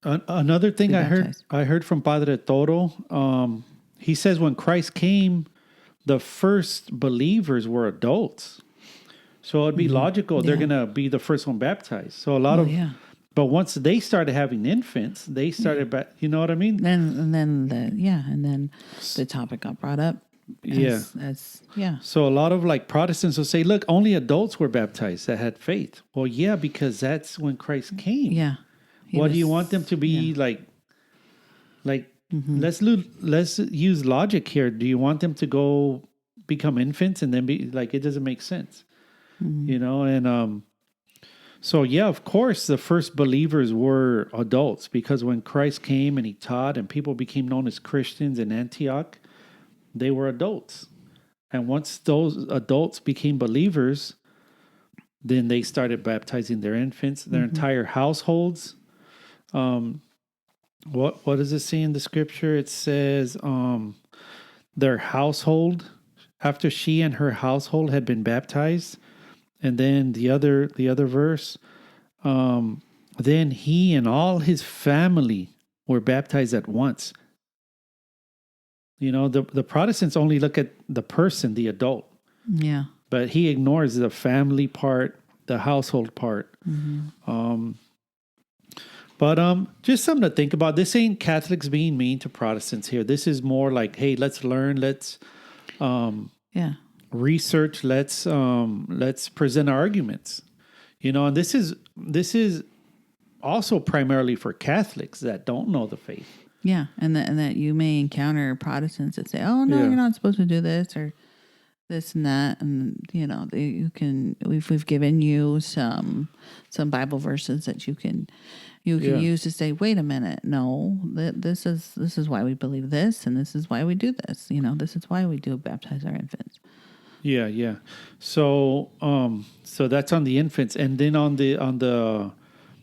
Another thing be I baptized. heard from Padre Toro. He says when Christ came, the first believers were adults. So it'd be logical they're Yeah. gonna be the first one baptized. So a lot Well, of, yeah. but once they started having infants, they started back. You know what I mean? And then the topic got brought up Yeah. as yeah. So a lot of like Protestants will say, "Look, only adults were baptized that had faith." Well, yeah, because that's when Christ came. Yeah. What do you want them to be like? Like, let's use logic here. Do you want them to go become infants and then be like? It doesn't make sense, you know. And so yeah, of course, the first believers were adults because when Christ came and he taught and people became known as Christians in Antioch, they were adults. And once those adults became believers, then they started baptizing their infants, their entire households. What does it say in the scripture? It says their household after she and her household had been baptized, and then the other verse, then he and all his family were baptized at once. You know, the Protestants only look at the person, the adult, Yeah. but he ignores the family part, the household part. But just something to think about. This ain't Catholics being mean to Protestants here. This is more like, hey, let's learn, let's Yeah. research, let's present arguments. You know, and this is also primarily for Catholics that don't know the faith. Yeah. And that you may encounter Protestants that say, "Oh no, Yeah. you're not supposed to do this or this and that," and we've given you some Bible verses that you can Yeah. use to say, wait a minute, no, this is why we believe this, and this is why we do this. This is why we do baptize our infants. Yeah, yeah. So so that's on the infants, and then on the